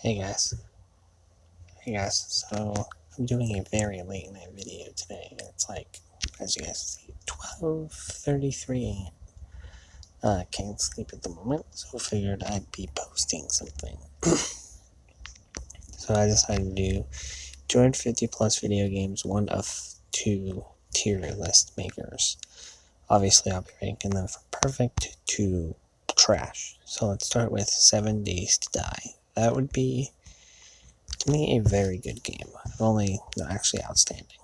Hey guys. So I'm doing a very late night video today. It's like, as you guys see, 12:33 a.m. Can't sleep at the moment, so figured I'd be posting something. So I decided to do 250 plus video games, one of two tier list makers. Obviously, I'll be ranking them from perfect to trash. So let's start with 7 Days to Die. That would be, to me, a very good game. Actually outstanding.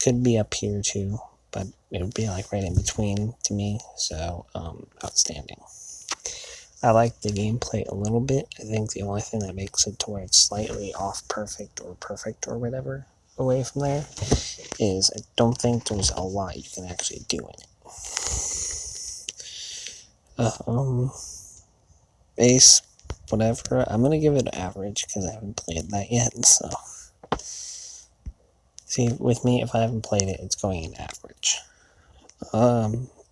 Could be up here too, but it would be like right in between to me. So, outstanding. I like the gameplay a little bit. I think the only thing that makes it to where it's slightly off perfect or whatever away from there is I don't think there's a lot you can actually do in it. Base, whatever. I'm gonna give it average because I haven't played that yet. So, see, with me, if I haven't played it, it's going in average.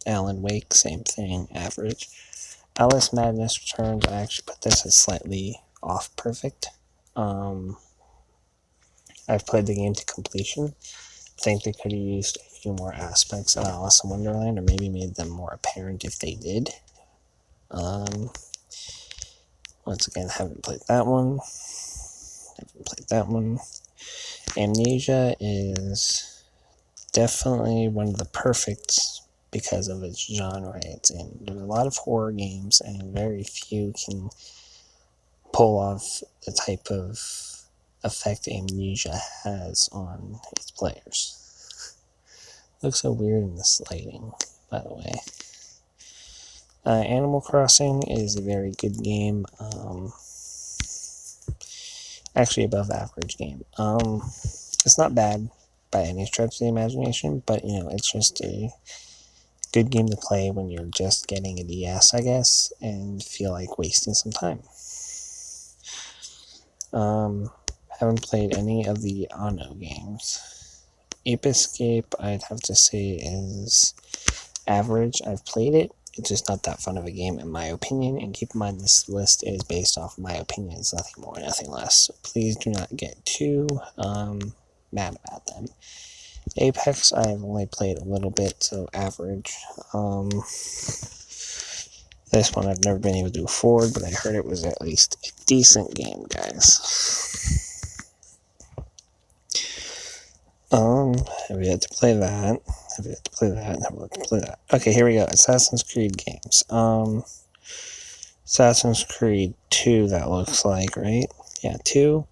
Alan Wake, same thing, average. Alice Madness Returns, I actually put this as slightly off perfect. I've played the game to completion. I think they could have used a few more aspects of Alice in Wonderland, or maybe made them more apparent if they did. Once again, haven't played that one. Amnesia is definitely one of the perfects because of its genre it's in. There's a lot of horror games, and very few can pull off the type of effect Amnesia has on its players. Looks so weird in this lighting, by the way. Animal Crossing is a very good game. Actually, above average game. It's not bad by any stretch of the imagination, but it's just a good game to play when you're just getting a DS, I guess, and feel like wasting some time. Haven't played any of the Anno games. Ape Escape, I'd have to say, is average. I've played it. It's just not that fun of a game, in my opinion. And keep in mind, this list is based off my opinion. It's nothing more, nothing less. So please do not get too mad about them. Apex, I have only played a little bit, so average. This one I've never been able to afford, but I heard it was at least a decent game, guys. Have yet to play that. Okay, here we go. Assassin's Creed games. Assassin's Creed 2, that looks like, right? Yeah, 2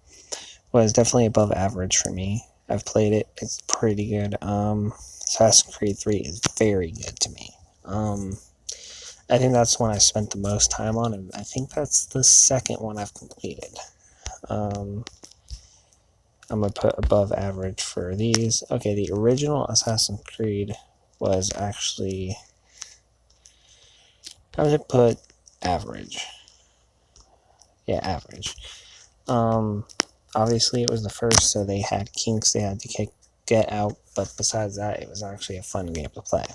was definitely above average for me. I've played it. It's pretty good. Assassin's Creed 3 is very good to me. I think that's the one I spent the most time on, and I think that's the second one I've completed. I'm going to put above average for these. Okay, the original Assassin's Creed was actually, I'm going to put average. Yeah, average. Obviously it was the first, so they had kinks they had to get out, but besides that, it was actually a fun game to play.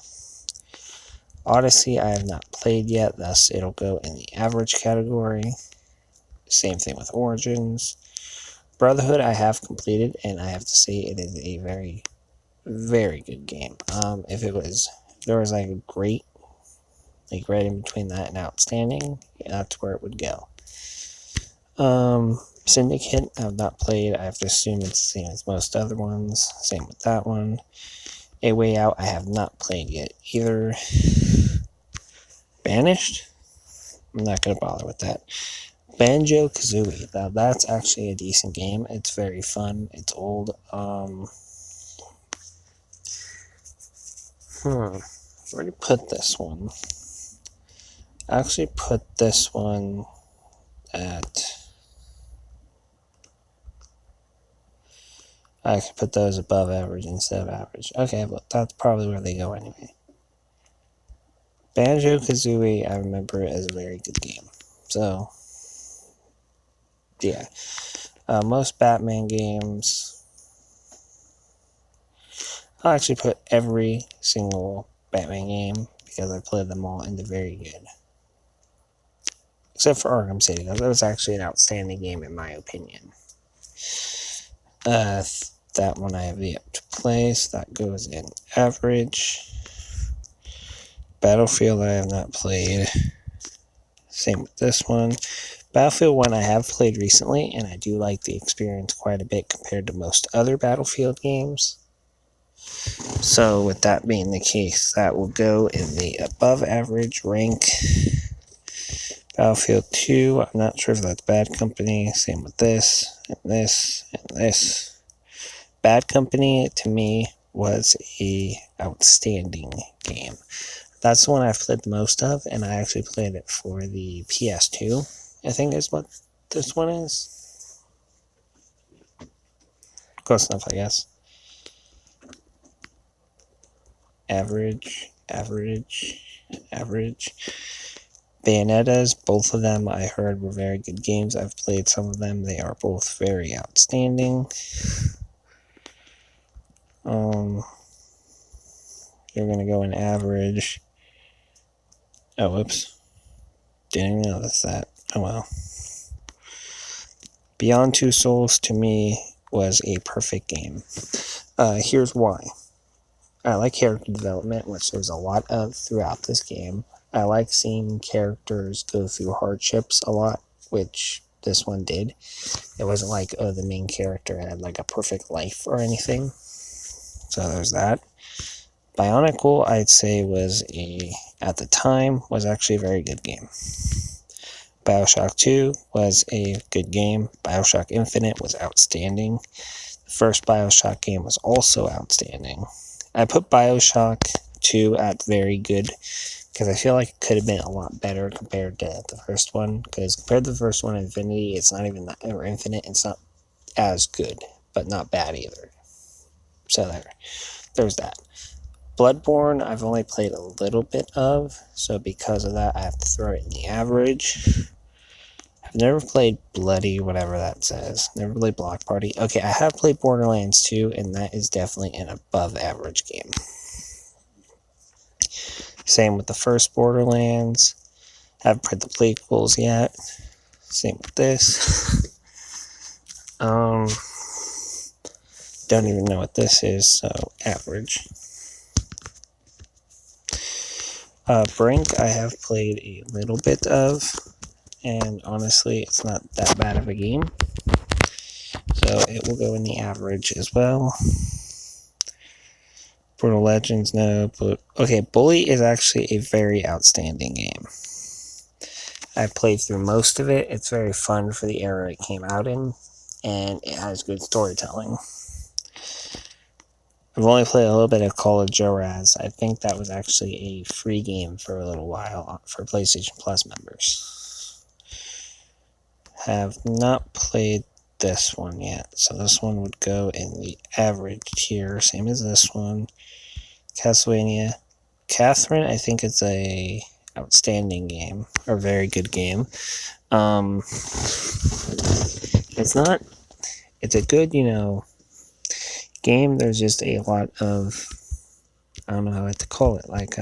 Odyssey I have not played yet, thus it'll go in the average category. Same thing with Origins. Brotherhood I have completed, and I have to say it is a very, very good game. If there was like a great, like right in between that and outstanding, that's where it would go. Syndicate I have not played. I have to assume it's the same as most other ones. Same with that one. A Way Out I have not played yet either. Banished? I'm not going to bother with that. Banjo-Kazooie. Now, that's actually a decent game. It's very fun. It's old. Where do you put this one? I actually put this one at... I could put those above average instead of average. Okay, but that's probably where they go anyway. Banjo-Kazooie, I remember as a very good game. So, yeah. Most Batman games, I'll actually put every single Batman game, because I played them all, into very good. Except for Arkham City. That was actually an outstanding game in my opinion. That one I have yet to play, so that goes in average. Battlefield I have not played. Same with this one. Battlefield 1 I have played recently, and I do like the experience quite a bit compared to most other Battlefield games. So with that being the case, that will go in the above average rank. Battlefield 2, I'm not sure if that's Bad Company. Same with this, and this, and this. Bad Company, to me, was a outstanding game. That's the one I've played the most of, and I actually played it for the PS2, I think is what this one is. Close enough, I guess. Average. Bayonettas, both of them I heard were very good games. I've played some of them. They are both very outstanding. You're going to go in average. Oh, whoops. Didn't even notice that. Oh, well. Beyond Two Souls, to me, was a perfect game. Here's why. I like character development, which there's a lot of throughout this game. I like seeing characters go through hardships a lot, which this one did. It wasn't like, oh, the main character had like a perfect life or anything. So there's that. Bionicle, I'd say, at the time, was actually a very good game. BioShock 2 was a good game. BioShock Infinite was outstanding. The first BioShock game was also outstanding. I put BioShock 2 at very good because I feel like it could have been a lot better compared to the first one. Because compared to the first one, Infinity, it's not even that, or Infinite, it's not as good, but not bad either. So there's that. Bloodborne, I've only played a little bit of, so because of that, I have to throw it in the average. I've never played Bloody, whatever that says. Never played Block Party. Okay, I have played Borderlands 2, and that is definitely an above average game. Same with the first Borderlands. Haven't played the prequels yet. Same with this. Don't even know what this is, so average. Brink, I have played a little bit of, and honestly, it's not that bad of a game. So it will go in the average as well. Brutal Legends, no. But okay, Bully is actually a very outstanding game. I've played through most of it. It's very fun for the era it came out in, and it has good storytelling. I've only played a little bit of Call of Joraz. I think that was actually a free game for a little while for PlayStation Plus members. Have not played this one yet, so this one would go in the average tier, same as this one. Castlevania. Catherine, I think it's a outstanding game, or very good game. It's a good, game. There's just a lot of, I don't know how to call it, like,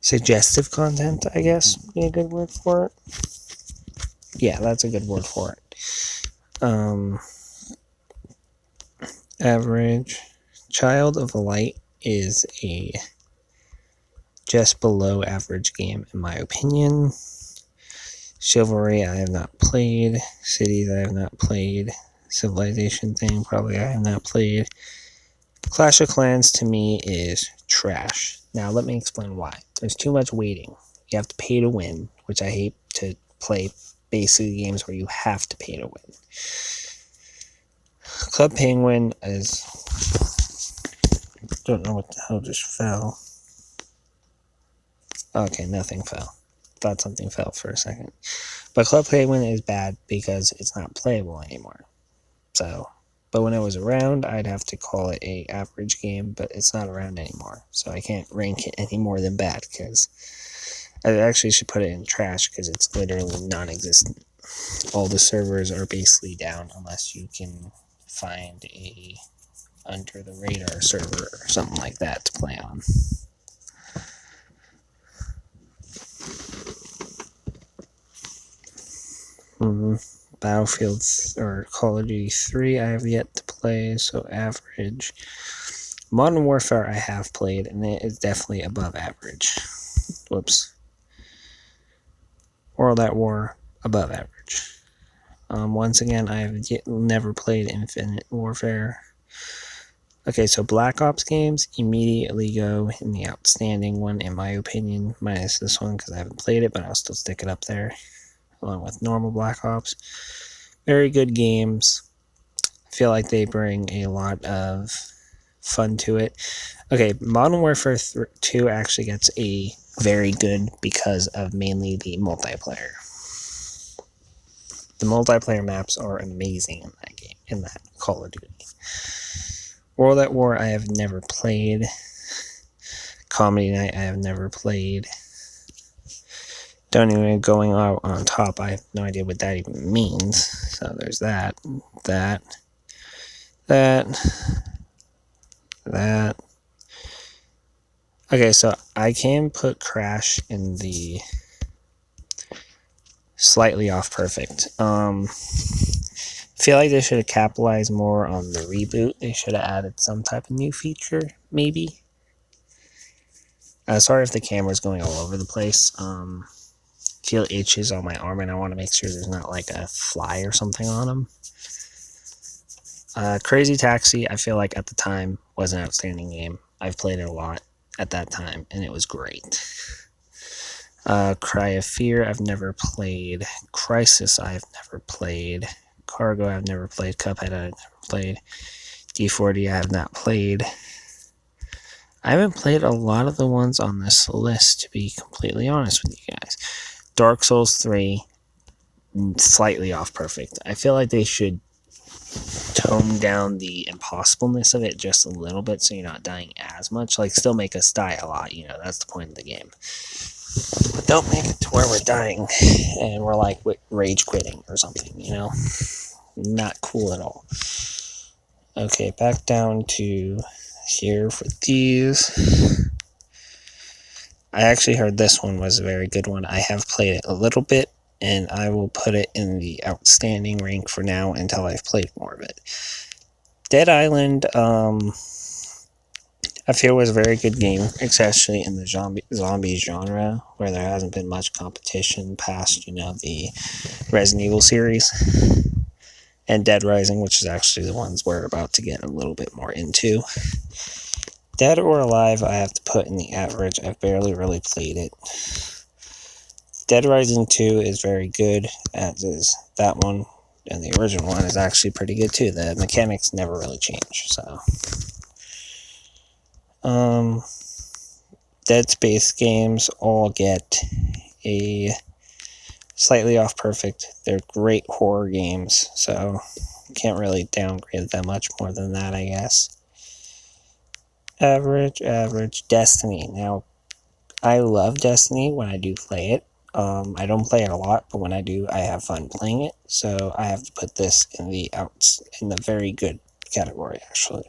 suggestive content, I guess, would be a good word for it. Yeah, that's a good word for it. Average. Child of Light is a just below average game, in my opinion. Chivalry, I have not played. Cities, I have not played. Civilization thing, probably I have not played. Clash of Clans, to me, is trash. Now, let me explain why. There's too much waiting. You have to pay to win, which I hate to play basically games where you have to pay to win. Club Penguin is... don't know what the hell just fell. Okay, nothing fell. Thought something fell for a second. But Club Penguin is bad because it's not playable anymore. But when it was around, I'd have to call it a average game, but it's not around anymore. So I can't rank it any more than bad, because I actually should put it in trash, because it's literally non-existent. All the servers are basically down unless you can find a under-the-radar server or something like that to play on. Battlefield or Call of Duty 3 I have yet to play, so average. Modern Warfare I have played, and it is definitely above average. Whoops. World at War, above average. Once again, I have never played Infinite Warfare. Okay, so Black Ops games immediately go in the outstanding one, in my opinion, minus this one because I haven't played it, but I'll still stick it up there, along with normal Black Ops. Very good games. I feel like they bring a lot of fun to it. Okay, Modern Warfare 2 actually gets a very good because of mainly the multiplayer. The multiplayer maps are amazing in that game, in that Call of Duty. World at War I have never played. Comedy Night I have never played. Don't even going out on top. I have no idea what that even means. So there's that. Okay, so I can put Crash in the slightly off perfect. Feel like they should have capitalized more on the reboot. They should have added some type of new feature, maybe. Sorry if the camera's going all over the place. Feel itches on my arm, and I want to make sure there's not like a fly or something on them. Crazy Taxi, I feel like at the time was an outstanding game. I've played it a lot at that time, and it was great. Cry of Fear, I've never played. Crisis, I've never played. Cargo, I've never played. Cuphead, I've never played. D40, I have not played. I haven't played a lot of the ones on this list, to be completely honest with you guys. Dark Souls 3, slightly off perfect. I feel like they should tone down the impossibleness of it just a little bit so you're not dying as much. Like, still make us die a lot, that's the point of the game. But don't make it to where we're dying and we're like rage quitting or something, Not cool at all. Okay, back down to here for these. I actually heard this one was a very good one. I have played it a little bit, and I will put it in the outstanding rank for now until I've played more of it. Dead Island, I feel was a very good game, especially in the zombie genre, where there hasn't been much competition past, the Resident Evil series. And Dead Rising, which is actually the ones we're about to get a little bit more into. Dead or Alive, I have to put in the average. I've barely really played it. Dead Rising 2 is very good, as is that one. And the original one is actually pretty good too. The mechanics never really change, so. Dead Space games all get a slightly off perfect. They're great horror games, so can't really downgrade that much more than that, I guess. Average. Destiny. Now, I love Destiny when I do play it. I don't play it a lot, but when I do, I have fun playing it. So I have to put this in the very good category, actually.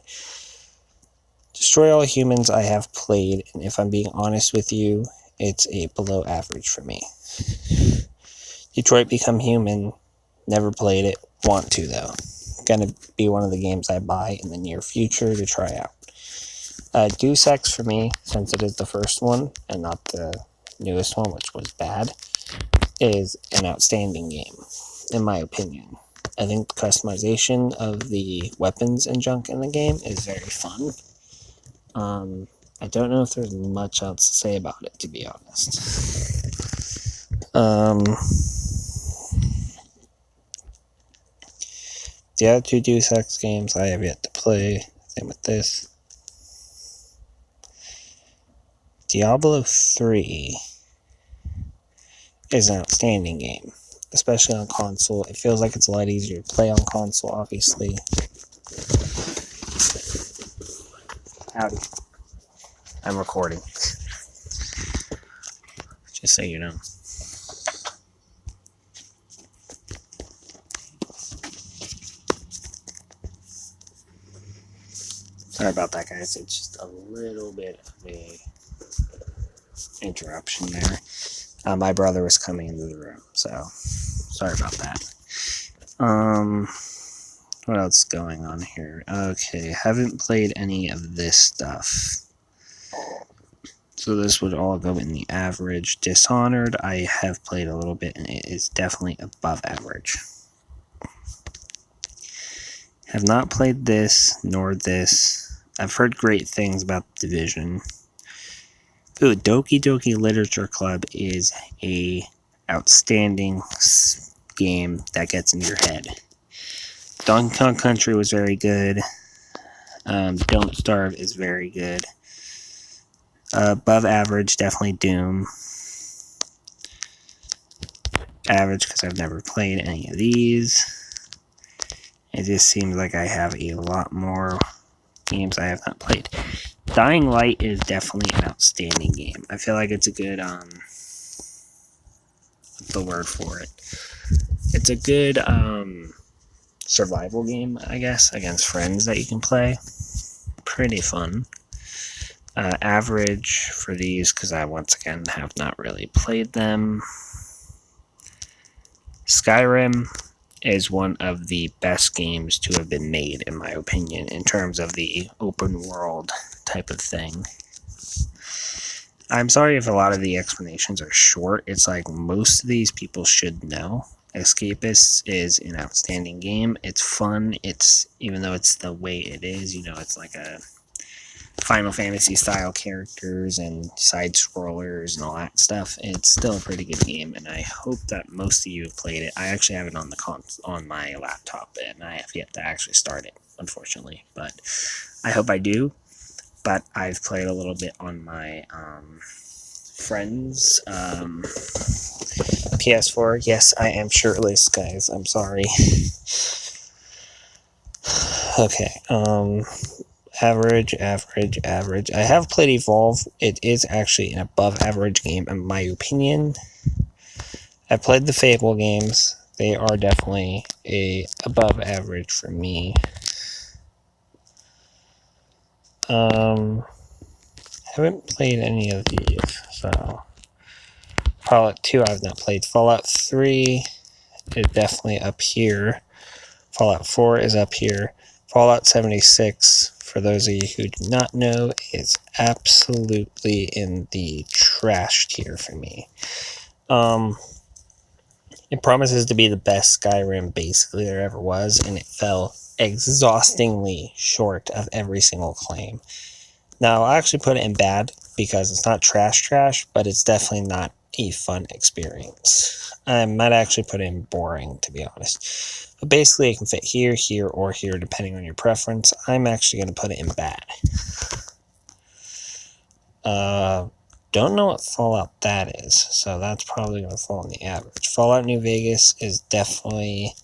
Destroy All Humans I have played, and if I'm being honest with you, it's a below average for me. Detroit Become Human, never played it, want to though. Gonna be one of the games I buy in the near future to try out. Deus Ex for me, since it is the first one and not the newest one, which was bad, is an outstanding game, in my opinion. I think the customization of the weapons and junk in the game is very fun. I don't know if there's much else to say about it, to be honest. The other two Deus Ex games I have yet to play. Same with this. Diablo 3 is an outstanding game, especially on console. It feels like it's a lot easier to play on console, obviously. Howdy. I'm recording. Just so you know. Sorry about that, guys. It's just a little bit of a interruption there. My brother was coming into the room, so sorry about that. What else is going on here? Okay, haven't played any of this stuff. So this would all go in the average. Dishonored, I have played a little bit, and it is definitely above average. Have not played this, nor this. I've heard great things about The Division. Ooh, Doki Doki Literature Club is a outstanding game that gets in your head. Donkey Kong Country was very good. Don't Starve is very good. Above average, definitely Doom. Average, because I've never played any of these. It just seems like I have a lot more games I have not played. Dying Light is definitely an outstanding game. I feel like it's a good, what's the word for it? It's a good, survival game, I guess, against friends that you can play. Pretty fun. Average for these, because I, once again, have not really played them. Skyrim is one of the best games to have been made, in my opinion, in terms of the open world type of thing. I'm sorry if a lot of the explanations are short. It's like most of these people should know. Escapist is an outstanding game. It's fun. It's, even though it's the way it is, you know, it's like a Final Fantasy style characters and side scrollers and all that stuff. It's still a pretty good game, and I hope that most of you have played it. I actually have it on on my laptop, and I have yet to actually start it, unfortunately. But I hope I do. But I've played a little bit on my friend's PS4. Yes, I am shirtless, guys. I'm sorry. Okay. Average. I have played Evolve. It is actually an above average game, in my opinion. I've played the Fable games. They are definitely above average for me. Haven't played any of these, so Fallout 2 I've not played. Fallout 3 is definitely up here. Fallout 4 is up here. Fallout 76, for those of you who do not know, is absolutely in the trash tier for me. It promises to be the best Skyrim basically there ever was, and it fell exhaustingly short of every single claim. Now, I actually put it in bad because it's not trash, but it's definitely not a fun experience. I might actually put it in boring, to be honest. But basically, it can fit here, here, or here, depending on your preference. I'm actually going to put it in bad. Don't know what Fallout that is, so that's probably going to fall in the average. Fallout New Vegas is definitely...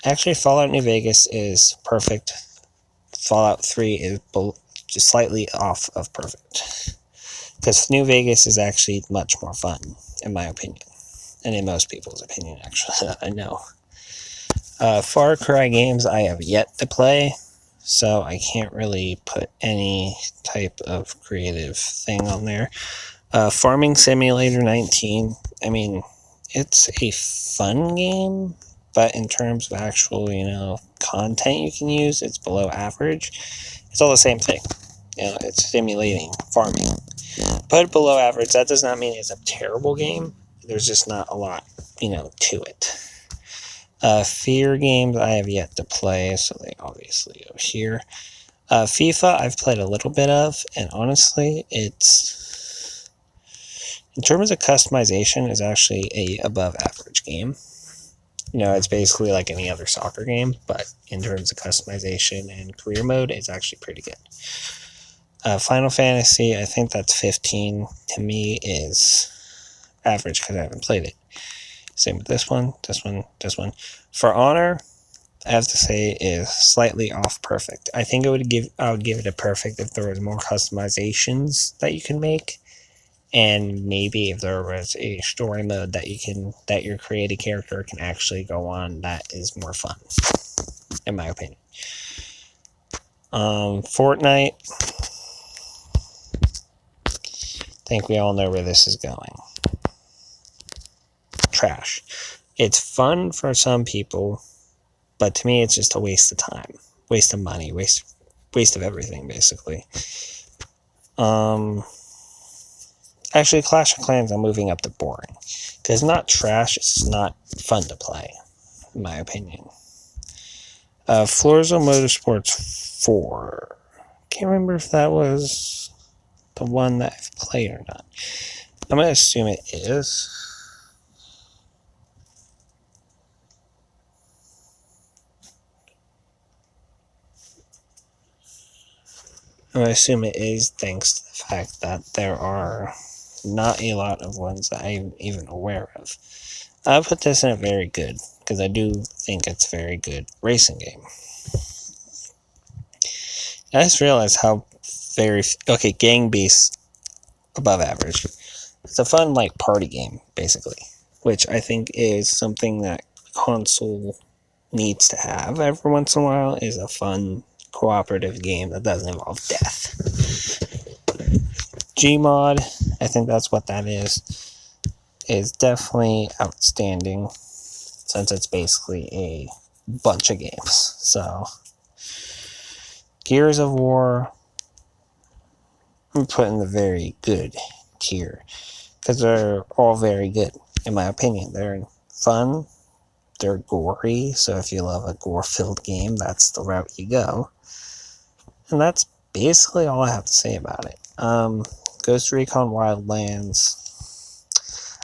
Actually, Fallout New Vegas is perfect. Fallout 3 is just slightly off of perfect. Because New Vegas is actually much more fun, in my opinion. And in most people's opinion, actually, I know. Far Cry games I have yet to play, so I can't really put any type of creative thing on there. Farming Simulator 19, I mean, it's a fun game, but in terms of actual, content you can use, it's below average. It's all the same thing. It's simulating farming. Put it below average, that does not mean it's a terrible game. There's just not a lot, to it. Fear games I have yet to play, so they obviously go here. FIFA I've played a little bit of, and honestly, it's, in terms of customization, is actually a above average game. It's basically like any other soccer game, but in terms of customization and career mode, it's actually pretty good. Final Fantasy, I think that's 15, to me is average because I haven't played it. Same with this one. For Honor, I have to say, is slightly off perfect. I think I would give it a perfect if there was more customizations that you can make, and maybe if there was a story mode that your created character can actually go on, that is more fun, in my opinion. Fortnite, I think we all know where this is going. trash. It's fun for some people, but to me it's just a waste of time, waste of money, waste of everything, basically. Actually, Clash of Clans, I'm moving up to boring. Because it's not trash, it's just not fun to play, in my opinion. Forza Motorsports 4. Can't remember if that was the one that I've played or not. I'm going to assume it is. I'm going to assume it is, thanks to the fact that there are not a lot of ones that I'm even aware of. I'll put this in a very good, because I do think it's a very good racing game. I just realized how Gang Beasts, above average. It's a fun, party game, basically, which I think is something that console needs to have every once in a while, is a fun, cooperative game that doesn't involve death. Gmod, I think that's what that is definitely outstanding, since it's basically a bunch of games. So, Gears of War, I'm putting the very good tier, because they're all very good, in my opinion. They're fun, they're gory, so if you love a gore-filled game, that's the route you go. And that's basically all I have to say about it. Ghost Recon Wildlands,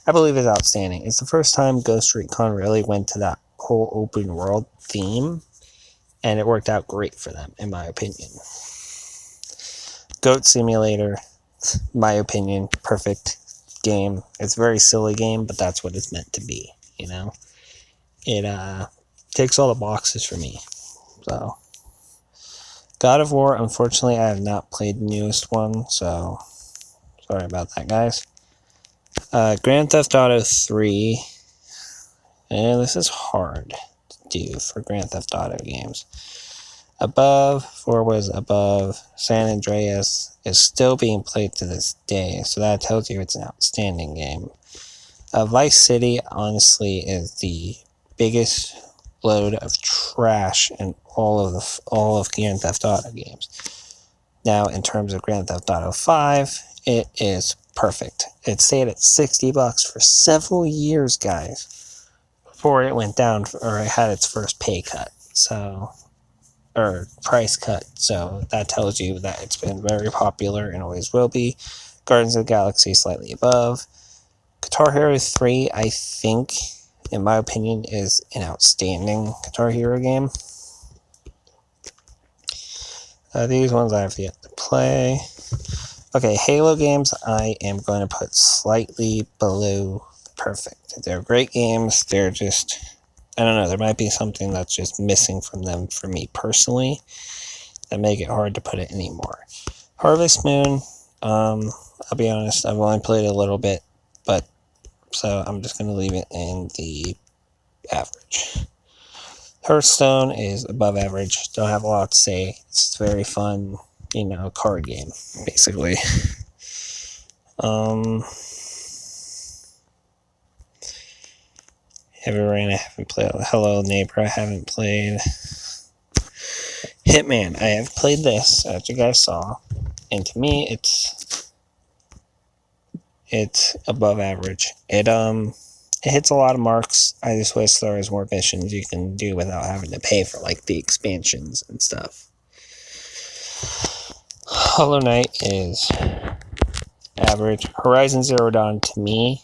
I believe is outstanding. It's the first time Ghost Recon really went to that whole open world theme, and it worked out great for them, in my opinion. Goat Simulator, my opinion, perfect game. It's a very silly game, but that's what it's meant to be, you know? It ticks all the boxes for me. So, God of War, unfortunately, I have not played the newest one, so sorry about that, guys. Grand Theft Auto 3, and this is hard to do for Grand Theft Auto games. Above, 4 was above. San Andreas is still being played to this day, so that tells you it's an outstanding game. Vice City, honestly, is the biggest load of trash in all of Grand Theft Auto games. Now, in terms of Grand Theft Auto 5, it is perfect. It stayed at $60 for several years, guys, before it went down, or it had its first pay cut. Or price cut, so that tells you that it's been very popular and always will be. Guardians of the Galaxy slightly above. Guitar Hero 3, I think, in my opinion, is an outstanding Guitar Hero game. These ones I have yet to play. Okay, Halo games I am going to put slightly below perfect. They're great games, they're just, I don't know, there might be something that's just missing from them for me personally that make it hard to put it anymore. Harvest Moon, I'll be honest, I've only played a little bit, but so I'm just going to leave it in the average. Hearthstone is above average, don't have a lot to say. It's very fun, card game, basically. Heavy Rain I haven't played. Hello Neighbor I haven't played. Hitman, I have played this, as you guys saw, and to me, it's above average. It hits a lot of marks. I just wish there was more missions you can do without having to pay for, the expansions and stuff. Hollow Knight is average. Horizon Zero Dawn, to me,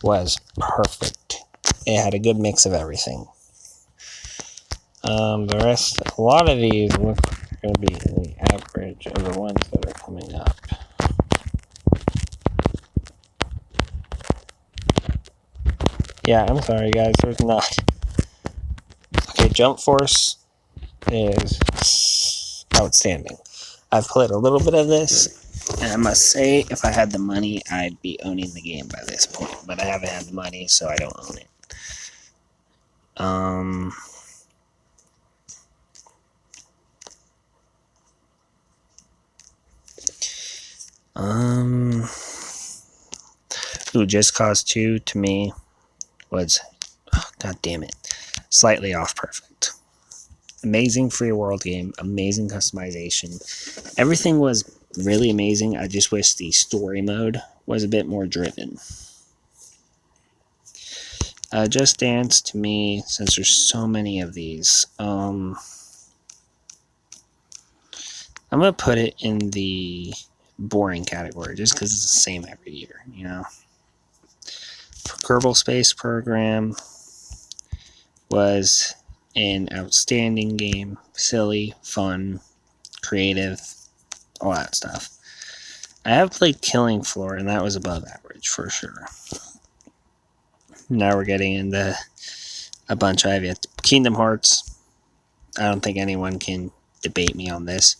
was perfect. It had a good mix of everything. The rest, a lot of these look like they're going to be in the average of the ones that are coming up. Yeah, I'm sorry guys, there's not. Okay, Jump Force is outstanding. I've played a little bit of this, and I must say, if I had the money, I'd be owning the game by this point, but I haven't had the money, so I don't own it. Just Cause 2, to me, was, oh, god damn it, slightly off perfect. Amazing free world game, amazing customization. Everything was really amazing. I just wish the story mode was a bit more driven. Just Dance, to me, since there's so many of these, I'm going to put it in the boring category, just because it's the same every year, you know? Kerbal Space Program was an outstanding game. Silly, fun, creative, all that stuff. I have played Killing Floor, and that was above average, for sure. Now we're getting into a bunch I have yet. Kingdom Hearts. I don't think anyone can debate me on this.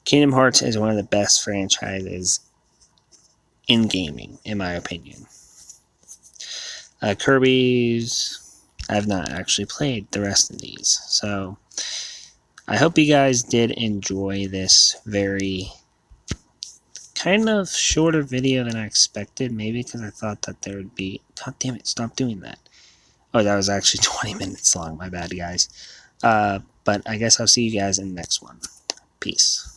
Kingdom Hearts is one of the best franchises in gaming, in my opinion. Kirby's, I've not actually played the rest of these. So, I hope you guys did enjoy this very kind of shorter video than I expected. Maybe because I thought that there would be... God damn it, stop doing that. Oh, that was actually 20 minutes long. My bad, guys. But I guess I'll see you guys in the next one. Peace.